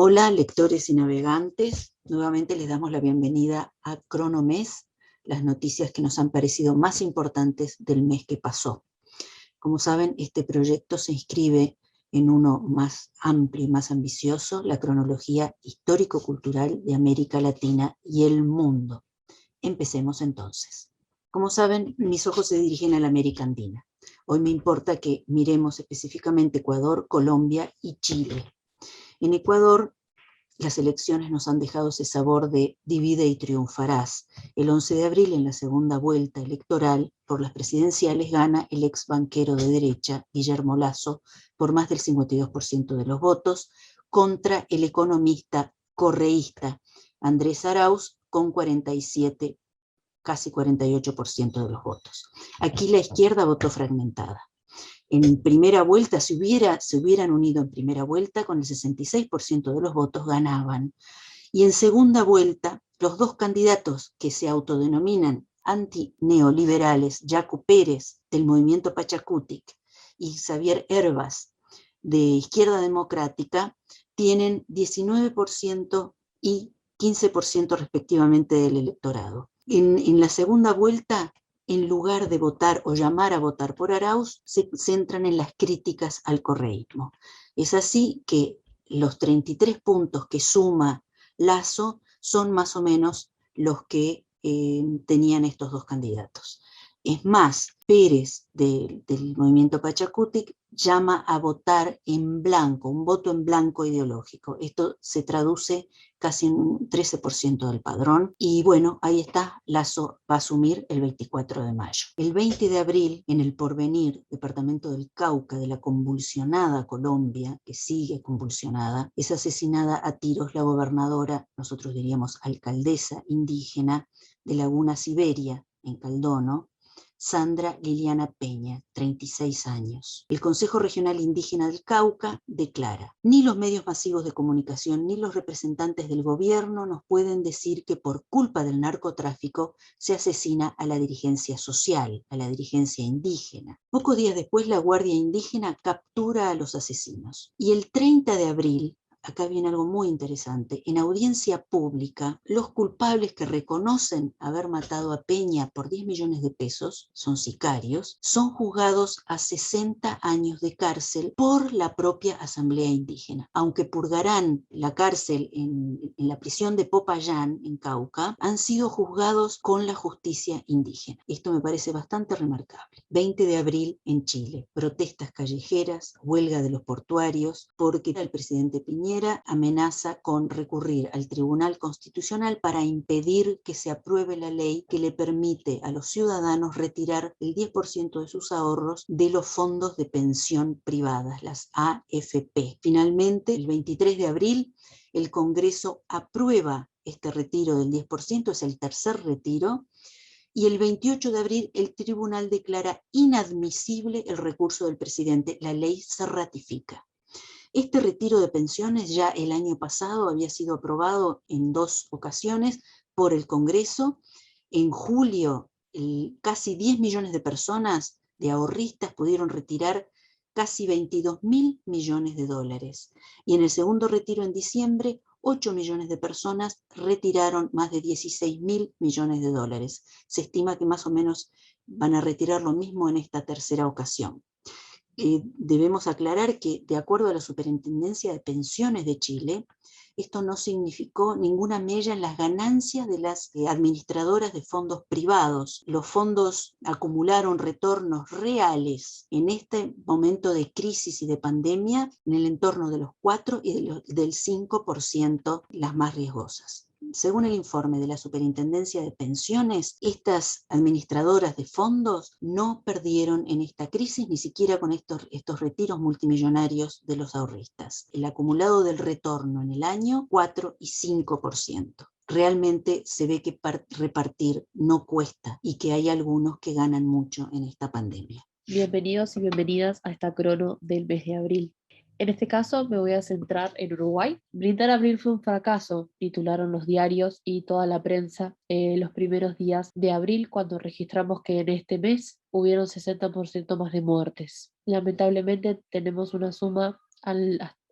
Hola, lectores y navegantes. Nuevamente les damos la bienvenida a Cronomes, las noticias que nos han parecido más importantes del mes que pasó. Como saben, este proyecto se inscribe en uno más amplio y más ambicioso, la cronología histórico-cultural de América Latina y el mundo. Empecemos entonces. Como saben, mis ojos se dirigen a la América Andina. Hoy me importa que miremos específicamente Ecuador, Colombia y Chile. En Ecuador, las elecciones nos han dejado ese sabor de divide y triunfarás. El 11 de abril, en la segunda vuelta electoral por las presidenciales, gana el ex banquero de derecha, Guillermo Lasso, por más del 52% de los votos, contra el economista correísta Andrés Arauz, con 47, casi 48% de los votos. Aquí la izquierda votó fragmentada. En primera vuelta, se hubieran unido en primera vuelta, con el 66% de los votos ganaban. Y en segunda vuelta, los dos candidatos que se autodenominan antineoliberales, Yacu Pérez, del movimiento Pachacutic, y Xavier Hervas, de Izquierda Democrática, tienen 19% y 15% respectivamente del electorado. En la segunda vuelta, en lugar de votar o llamar a votar por Arauz, se centran en las críticas al correísmo. Es así que los 33 puntos que suma Lasso son más o menos los que tenían estos dos candidatos. Es más, Pérez del movimiento Pachacutic llama a votar en blanco, un voto en blanco ideológico. Esto se traduce casi en un 13% del padrón. Y bueno, ahí está, Lasso va a asumir el 24 de mayo. El 20 de abril, en El Porvenir, departamento del Cauca, de la convulsionada Colombia, que sigue convulsionada, es asesinada a tiros la gobernadora, nosotros diríamos alcaldesa indígena, de Laguna Siberia, en Caldono, Sandra Liliana Peña, 36 años. El Consejo Regional Indígena del Cauca declara: ni los medios masivos de comunicación ni los representantes del gobierno nos pueden decir que por culpa del narcotráfico se asesina a la dirigencia social, a la dirigencia indígena. Pocos días después, la Guardia Indígena captura a los asesinos. Y el 30 de abril, acá viene algo muy interesante, en audiencia pública, los culpables que reconocen haber matado a Peña por 10 millones de pesos, son sicarios, son juzgados a 60 años de cárcel por la propia Asamblea Indígena. Aunque purgarán la cárcel en la prisión de Popayán, en Cauca, han sido juzgados con la justicia indígena. Esto me parece bastante remarcable. 20 de abril en Chile, protestas callejeras, huelga de los portuarios, porque el presidente Piñera amenaza con recurrir al Tribunal Constitucional para impedir que se apruebe la ley que le permite a los ciudadanos retirar el 10% de sus ahorros de los fondos de pensión privadas, las AFP. Finalmente, el 23 de abril, el Congreso aprueba este retiro del 10%, es el tercer retiro, y el 28 de abril el tribunal declara inadmisible el recurso del presidente. La ley se ratifica. Este retiro de pensiones ya el año pasado había sido aprobado en 2 ocasiones por el Congreso. En julio, casi 10 millones de personas, de ahorristas, pudieron retirar casi 22.000 millones de dólares. Y en el segundo retiro, en diciembre, 8 millones de personas retiraron más de 16.000 millones de dólares. Se estima que más o menos van a retirar lo mismo en esta tercera ocasión. Debemos aclarar que, de acuerdo a la Superintendencia de Pensiones de Chile, esto no significó ninguna mella en las ganancias de las administradoras de fondos privados. Los fondos acumularon retornos reales en este momento de crisis y de pandemia en el entorno de los 4 y del 5%, las más riesgosas. Según el informe de la Superintendencia de Pensiones, estas administradoras de fondos no perdieron en esta crisis, ni siquiera con estos retiros multimillonarios de los ahorristas. El acumulado del retorno en el año, 4 y 5%. Realmente se ve que repartir no cuesta y que hay algunos que ganan mucho en esta pandemia. Bienvenidos y bienvenidas a esta crono del mes de abril. En este caso me voy a centrar en Uruguay. Brindar abril fue un fracaso, titularon los diarios y toda la prensa los primeros días de abril, cuando registramos que en este mes hubieron 60% más de muertes. Lamentablemente tenemos una suma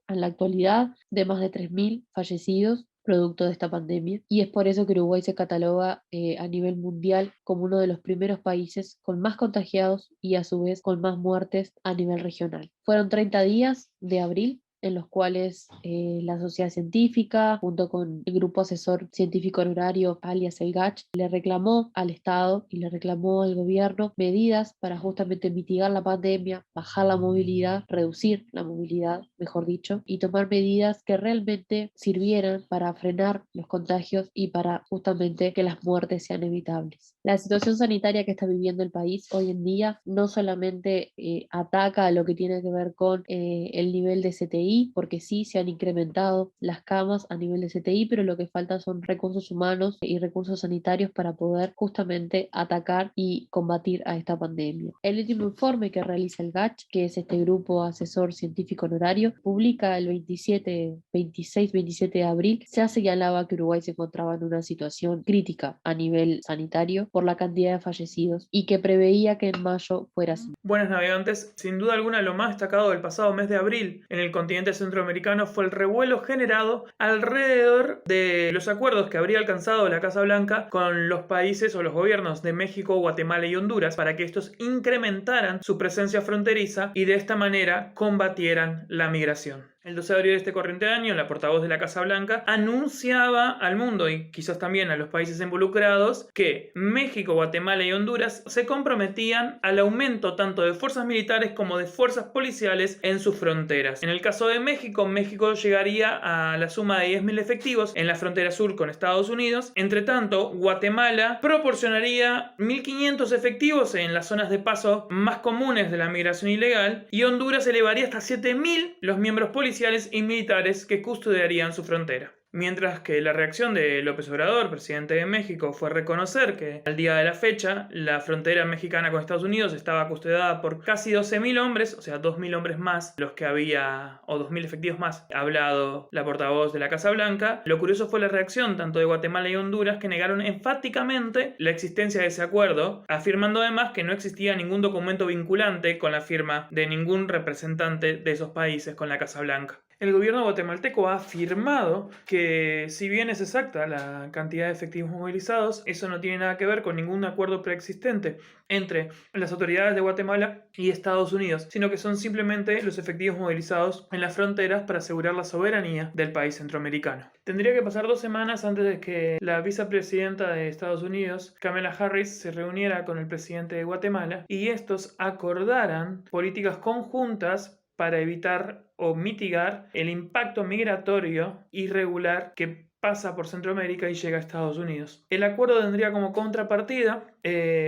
en la actualidad de más de 3.000 fallecidos producto de esta pandemia, y es por eso que Uruguay se cataloga a nivel mundial como uno de los primeros países con más contagiados y a su vez con más muertes a nivel regional. Fueron 30 días de abril en los cuales la sociedad científica, junto con el grupo asesor científico honorario, alias el GACH, le reclamó al Estado y le reclamó al gobierno medidas para justamente mitigar la pandemia, bajar la movilidad, reducir la movilidad, mejor dicho, y tomar medidas que realmente sirvieran para frenar los contagios y para justamente que las muertes sean evitables. La situación sanitaria que está viviendo el país hoy en día no solamente ataca a lo que tiene que ver con el nivel de CTI, porque sí se han incrementado las camas a nivel de CTI, pero lo que falta son recursos humanos y recursos sanitarios para poder justamente atacar y combatir a esta pandemia. El último informe que realiza el GACH, que es este grupo asesor científico honorario, publica el 26-27 de abril, ya señalaba que Uruguay se encontraba en una situación crítica a nivel sanitario por la cantidad de fallecidos y que preveía que en mayo fuera así. Buenas navegantes, sin duda alguna lo más destacado del pasado mes de abril en el continente centroamericano fue el revuelo generado alrededor de los acuerdos que habría alcanzado la Casa Blanca con los países o los gobiernos de México, Guatemala y Honduras para que estos incrementaran su presencia fronteriza y de esta manera combatieran la migración. El 12 de abril de este corriente año, la portavoz de la Casa Blanca anunciaba al mundo y quizás también a los países involucrados que México, Guatemala y Honduras se comprometían al aumento tanto de fuerzas militares como de fuerzas policiales en sus fronteras. En el caso de México, México llegaría a la suma de 10.000 efectivos en la frontera sur con Estados Unidos. Entre tanto, Guatemala proporcionaría 1.500 efectivos en las zonas de paso más comunes de la migración ilegal y Honduras elevaría hasta 7.000 los miembros policiales y militares que custodiarían su frontera. Mientras que la reacción de López Obrador, presidente de México, fue reconocer que al día de la fecha la frontera mexicana con Estados Unidos estaba custodiada por casi 12.000 hombres, o sea 2.000 hombres más los que había, o 2.000 efectivos más, ha hablado la portavoz de la Casa Blanca. Lo curioso fue la reacción tanto de Guatemala y Honduras, que negaron enfáticamente la existencia de ese acuerdo, afirmando además que no existía ningún documento vinculante con la firma de ningún representante de esos países con la Casa Blanca. El gobierno guatemalteco ha afirmado que si bien es exacta la cantidad de efectivos movilizados, eso no tiene nada que ver con ningún acuerdo preexistente entre las autoridades de Guatemala y Estados Unidos, sino que son simplemente los efectivos movilizados en las fronteras para asegurar la soberanía del país centroamericano. Tendría que pasar 2 semanas antes de que la vicepresidenta de Estados Unidos, Kamala Harris, se reuniera con el presidente de Guatemala y estos acordaran políticas conjuntas para evitar o mitigar el impacto migratorio irregular que pasa por Centroamérica y llega a Estados Unidos. El acuerdo tendría como contrapartida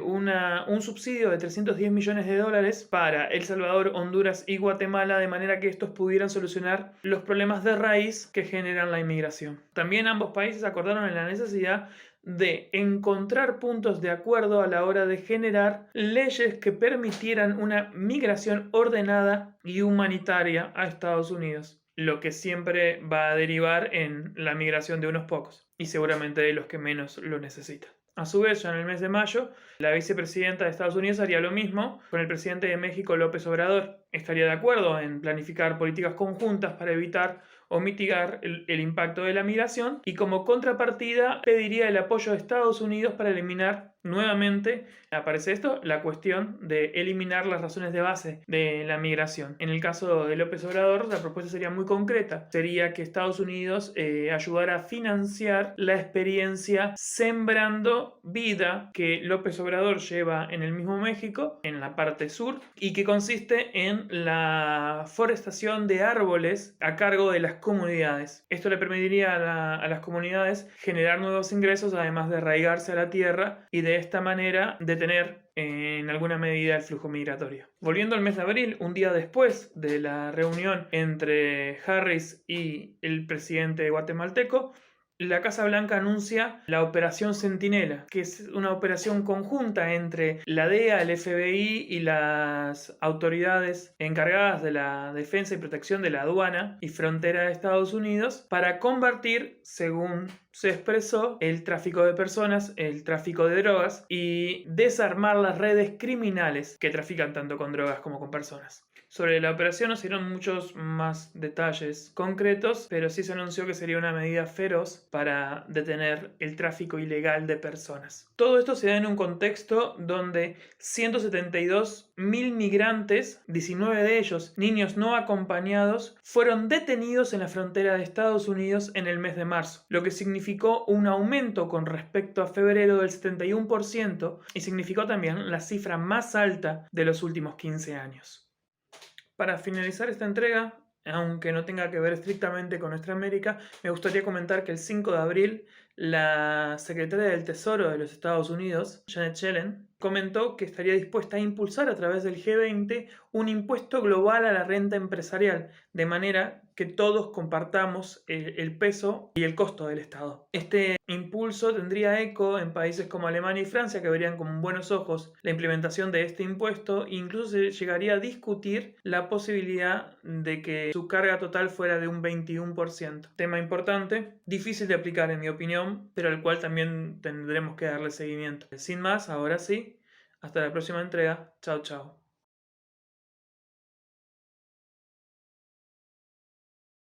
un subsidio de $310 millones para El Salvador, Honduras y Guatemala, de manera que estos pudieran solucionar los problemas de raíz que generan la inmigración. También ambos países acordaron en la necesidad de encontrar puntos de acuerdo a la hora de generar leyes que permitieran una migración ordenada y humanitaria a Estados Unidos, lo que siempre va a derivar en la migración de unos pocos y seguramente de los que menos lo necesitan. A su vez, ya en el mes de mayo, la vicepresidenta de Estados Unidos haría lo mismo con el presidente de México, López Obrador. Estaría de acuerdo en planificar políticas conjuntas para evitar o mitigar el impacto de la migración y como contrapartida pediría el apoyo de Estados Unidos para eliminar nuevamente, aparece esto, la cuestión de eliminar las razones de base de la migración. En el caso de López Obrador, la propuesta sería muy concreta. Sería que Estados Unidos ayudara a financiar la experiencia Sembrando Vida que López Obrador lleva en el mismo México, en la parte sur, y que consiste en la forestación de árboles a cargo de las comunidades. Esto le permitiría a las comunidades generar nuevos ingresos, además de arraigarse a la tierra y de esta manera detener en alguna medida el flujo migratorio. Volviendo al mes de abril, un día después de la reunión entre Harris y el presidente guatemalteco, la Casa Blanca anuncia la Operación Centinela, que es una operación conjunta entre la DEA, el FBI y las autoridades encargadas de la defensa y protección de la aduana y frontera de Estados Unidos para combatir, según se expresó, el tráfico de personas, el tráfico de drogas y desarmar las redes criminales que trafican tanto con drogas como con personas. Sobre la operación no se dieron muchos más detalles concretos, pero sí se anunció que sería una medida feroz para detener el tráfico ilegal de personas. Todo esto se da en un contexto donde 172.000 migrantes, 19 de ellos niños no acompañados, fueron detenidos en la frontera de Estados Unidos en el mes de marzo, lo que significó un aumento con respecto a febrero del 71% y significó también la cifra más alta de los últimos 15 años. Para finalizar esta entrega, aunque no tenga que ver estrictamente con nuestra América, me gustaría comentar que el 5 de abril la secretaria del Tesoro de los Estados Unidos, Janet Yellen, comentó que estaría dispuesta a impulsar a través del G20 un impuesto global a la renta empresarial, de manera que todos compartamos el peso y el costo del Estado. Este impulso tendría eco en países como Alemania y Francia, que verían con buenos ojos la implementación de este impuesto, e incluso se llegaría a discutir la posibilidad de que su carga total fuera de un 21%. Tema importante, difícil de aplicar en mi opinión, pero al cual también tendremos que darle seguimiento. Sin más, ahora sí, hasta la próxima entrega. Chao, chao.